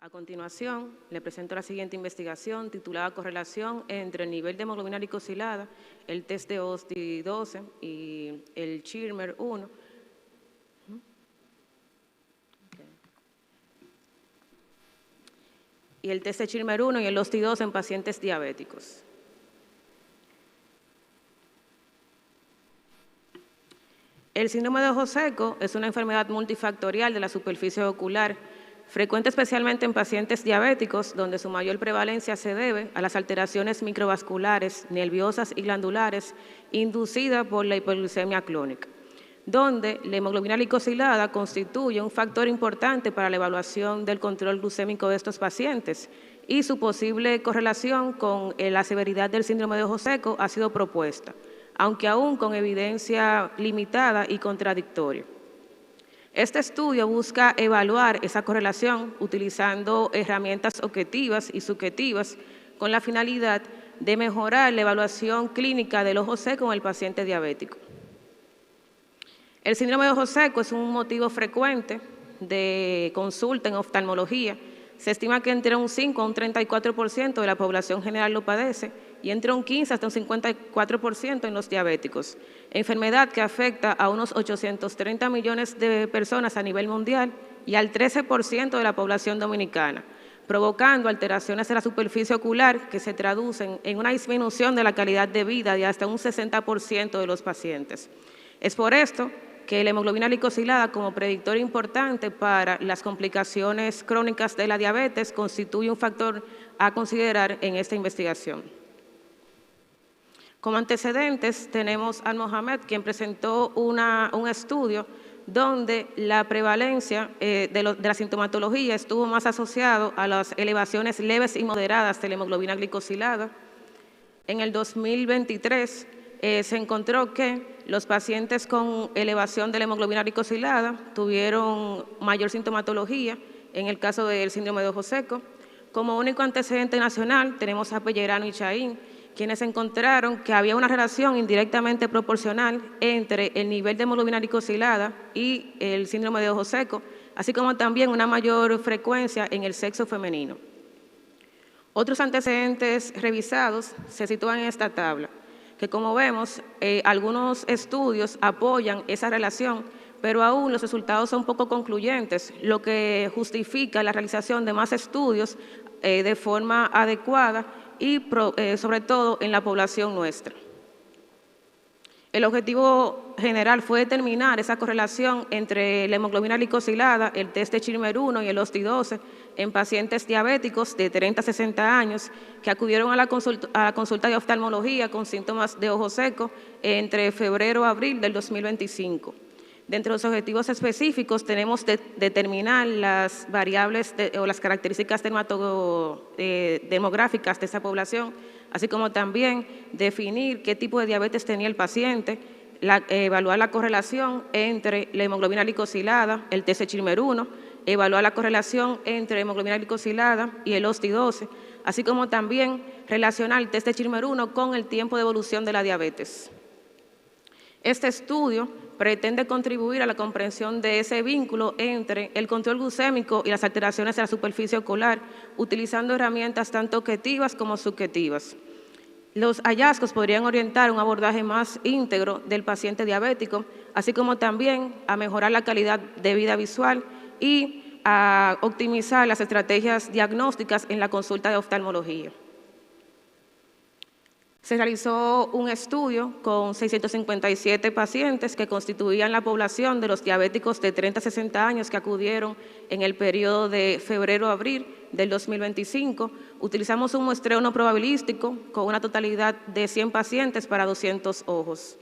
A continuación, le presento la siguiente investigación titulada Correlación entre el nivel de hemoglobina glicosilada, el test de OSTI-12 y el Schirmer-1. Y el test de Schirmer-1 y el OSTI-12 en pacientes diabéticos. El síndrome de ojo seco es una enfermedad multifactorial de la superficie ocular, frecuente especialmente en pacientes diabéticos, donde su mayor prevalencia se debe a las alteraciones microvasculares, nerviosas y glandulares inducidas por la hipoglucemia crónica, donde la hemoglobina glicosilada constituye un factor importante para la evaluación del control glucémico de estos pacientes y su posible correlación con la severidad del síndrome de ojo seco ha sido propuesta, aunque aún con evidencia limitada y contradictoria. Este estudio busca evaluar esa correlación utilizando herramientas objetivas y subjetivas con la finalidad de mejorar la evaluación clínica del ojo seco en el paciente diabético. El síndrome de ojo seco es un motivo frecuente de consulta en oftalmología. Se estima que entre un 5 a un 34% de la población general lo padece y entre un 15 hasta un 54% en los diabéticos, enfermedad que afecta a unos 830 millones de personas a nivel mundial y al 13% de la población dominicana, provocando alteraciones de la superficie ocular que se traducen en una disminución de la calidad de vida de hasta un 60% de los pacientes. Es por esto que la hemoglobina glicosilada, como predictor importante para las complicaciones crónicas de la diabetes, constituye un factor a considerar en esta investigación. Como antecedentes tenemos a Mohamed, quien presentó un estudio donde la prevalencia de la sintomatología estuvo más asociado a las elevaciones leves y moderadas de la hemoglobina glicosilada. En el 2023 se encontró que los pacientes con elevación de la hemoglobina glicosilada tuvieron mayor sintomatología en el caso del síndrome de ojo seco. Como único antecedente nacional tenemos a Pellerano y Chaín, quienes encontraron que había una relación indirectamente proporcional entre el nivel de hemoglobina glicosilada y el síndrome de ojo seco, así como también una mayor frecuencia en el sexo femenino. Otros antecedentes revisados se sitúan en esta tabla, que como vemos, algunos estudios apoyan esa relación, pero aún los resultados son poco concluyentes, lo que justifica la realización de más estudios de forma adecuada y sobre todo en la población nuestra. El objetivo general fue determinar esa correlación entre la hemoglobina glicosilada, el test de Schirmer-1 y el OSTI-12 en pacientes diabéticos de 30 a 60 años que acudieron a la consulta de oftalmología con síntomas de ojo seco entre febrero a abril del 2025. Dentro de los objetivos específicos tenemos determinar las variables o las características demográficas de esa población, así como también definir qué tipo de diabetes tenía el paciente, evaluar la correlación entre la hemoglobina glicosilada, el test de Schirmer-1, evaluar la correlación entre la hemoglobina glicosilada y el OSTI-12, así como también relacionar el test de Schirmer-1 con el tiempo de evolución de la diabetes. Este estudio pretende contribuir a la comprensión de ese vínculo entre el control glucémico y las alteraciones de la superficie ocular, utilizando herramientas tanto objetivas como subjetivas. Los hallazgos podrían orientar un abordaje más íntegro del paciente diabético, así como también a mejorar la calidad de vida visual y a optimizar las estrategias diagnósticas en la consulta de oftalmología. Se realizó un estudio con 657 pacientes que constituían la población de los diabéticos de 30 a 60 años que acudieron en el periodo de febrero a abril del 2025. Utilizamos un muestreo no probabilístico con una totalidad de 100 pacientes para 200 ojos.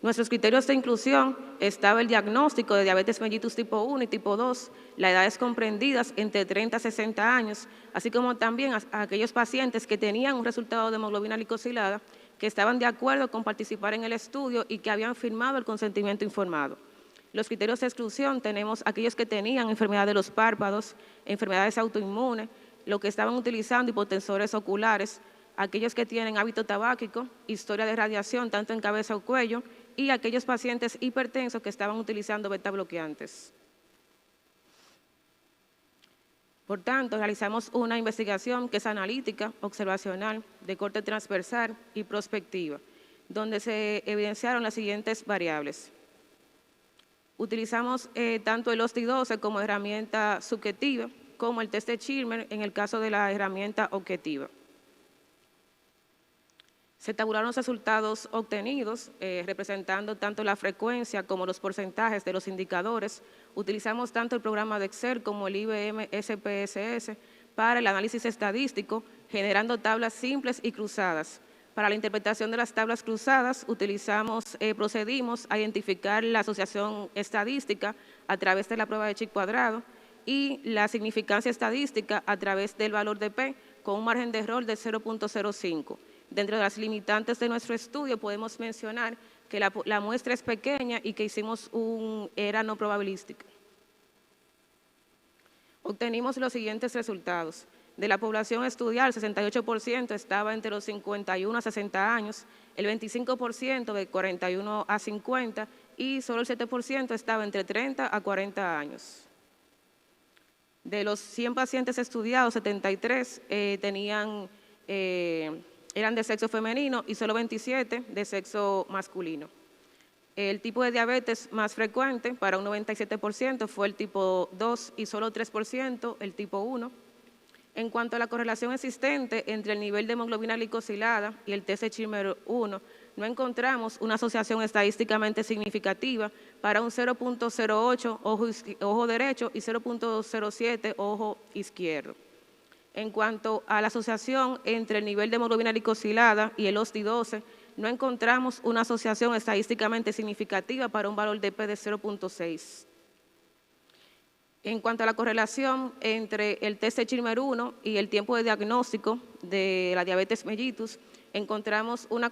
Nuestros criterios de inclusión estaba el diagnóstico de diabetes mellitus tipo 1 y tipo 2, las edades comprendidas entre 30 a 60 años, así como también a aquellos pacientes que tenían un resultado de hemoglobina glicosilada, que estaban de acuerdo con participar en el estudio y que habían firmado el consentimiento informado. Los criterios de exclusión tenemos aquellos que tenían enfermedad de los párpados, enfermedades autoinmunes, los que estaban utilizando hipotensores oculares, aquellos que tienen hábito tabáquico, historia de radiación tanto en cabeza o cuello, y aquellos pacientes hipertensos que estaban utilizando beta bloqueantes. Por tanto, realizamos una investigación que es analítica, observacional, de corte transversal y prospectiva, donde se evidenciaron las siguientes variables. Utilizamos tanto el OSDI-12 como herramienta subjetiva, como el test de Schirmer en el caso de la herramienta objetiva. Se tabularon los resultados obtenidos, representando tanto la frecuencia como los porcentajes de los indicadores. Utilizamos tanto el programa de Excel como el IBM SPSS para el análisis estadístico, generando tablas simples y cruzadas. Para la interpretación de las tablas cruzadas, procedimos a identificar la asociación estadística a través de la prueba de chi cuadrado y la significancia estadística a través del valor de P con un margen de error de 0.05. Dentro de las limitantes de nuestro estudio podemos mencionar que la muestra es pequeña y que hicimos era no probabilística. Obtenimos los siguientes resultados. De la población estudiada, el 68% estaba entre los 51 a 60 años, el 25% de 41 a 50 y solo el 7% estaba entre 30 a 40 años. De los 100 pacientes estudiados, 73 eran de sexo femenino y solo 27 de sexo masculino. El tipo de diabetes más frecuente, para un 97%, fue el tipo 2 y solo 3% el tipo 1. En cuanto a la correlación existente entre el nivel de hemoglobina glicosilada y el test de Schirmer 1, no encontramos una asociación estadísticamente significativa para un 0.08 ojo derecho y 0.07 ojo izquierdo. En cuanto a la asociación entre el nivel de hemoglobina glicosilada y el OSDI-12, no encontramos una asociación estadísticamente significativa para un valor de P de 0.6. En cuanto a la correlación entre el test de Schirmer 1 y el tiempo de diagnóstico de la diabetes mellitus, encontramos una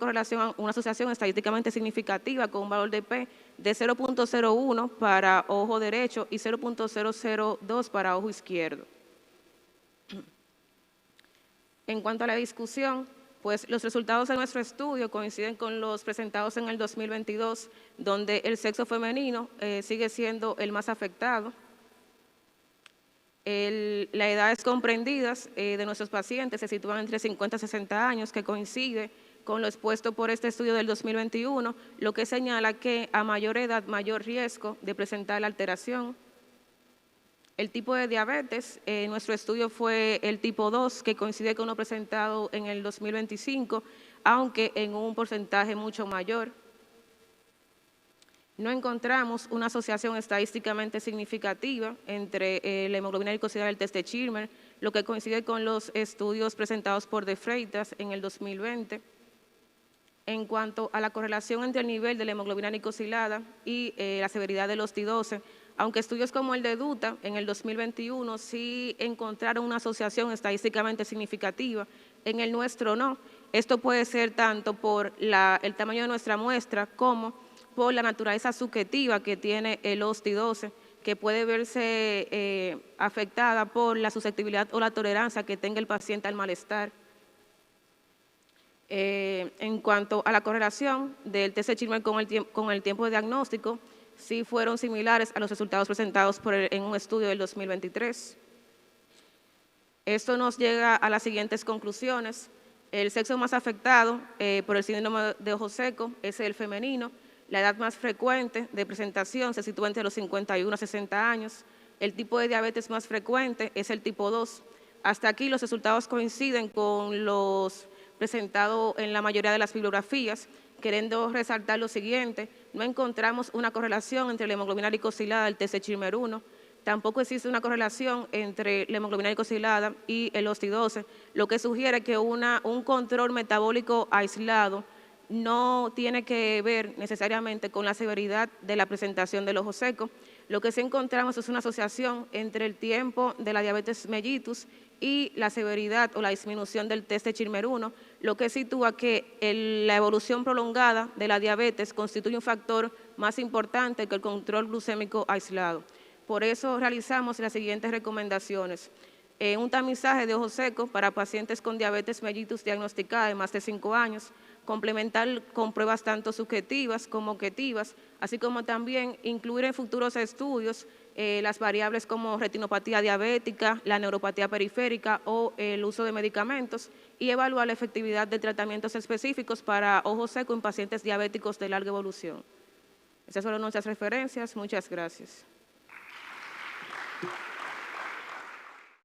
asociación estadísticamente significativa con un valor de P de 0.01 para ojo derecho y 0.002 para ojo izquierdo. En cuanto a la discusión, pues los resultados de nuestro estudio coinciden con los presentados en el 2022, donde el sexo femenino sigue siendo el más afectado. Las edades comprendidas de nuestros pacientes se sitúan entre 50 y 60 años, que coincide con lo expuesto por este estudio del 2021, lo que señala que a mayor edad, mayor riesgo de presentar la alteración. El tipo de diabetes, nuestro estudio fue el tipo 2, que coincide con lo presentado en el 2025, aunque en un porcentaje mucho mayor. No encontramos una asociación estadísticamente significativa entre la hemoglobina glicosilada y el test de Schirmer, lo que coincide con los estudios presentados por De Freitas en el 2020. En cuanto a la correlación entre el nivel de la hemoglobina glicosilada y la severidad del OSDI-12, aunque estudios como el de Duta en el 2021 sí encontraron una asociación estadísticamente significativa, en el nuestro no. Esto puede ser tanto por el tamaño de nuestra muestra como por la naturaleza subjetiva que tiene el OSDI-12, que puede verse afectada por la susceptibilidad o la tolerancia que tenga el paciente al malestar. En cuanto a la correlación del test de Schirmer con el tiempo de diagnóstico, sí fueron similares a los resultados presentados en un estudio del 2023. Esto nos llega a las siguientes conclusiones. El sexo más afectado por el síndrome de ojo seco es el femenino. La edad más frecuente de presentación se sitúa entre los 51 a 60 años. El tipo de diabetes más frecuente es el tipo 2. Hasta aquí los resultados coinciden con los presentados en la mayoría de las bibliografías. Queriendo resaltar lo siguiente, no encontramos una correlación entre la hemoglobina glicosilada y el test de Schirmer 1. Tampoco existe una correlación entre la hemoglobina glicosilada y el OSDI-12, lo que sugiere que un control metabólico aislado no tiene que ver necesariamente con la severidad de la presentación del ojo seco. Lo que sí encontramos es una asociación entre el tiempo de la diabetes mellitus y la severidad o la disminución del test de Schirmer 1, lo que sitúa que la evolución prolongada de la diabetes constituye un factor más importante que el control glucémico aislado. Por eso realizamos las siguientes recomendaciones. Un tamizaje de ojo seco para pacientes con diabetes mellitus diagnosticada de más de 5 años, complementar con pruebas tanto subjetivas como objetivas, así como también incluir en futuros estudios las variables como retinopatía diabética, la neuropatía periférica o el uso de medicamentos y evaluar la efectividad de tratamientos específicos para ojo seco en pacientes diabéticos de larga evolución. Esas fueron nuestras referencias. Muchas gracias.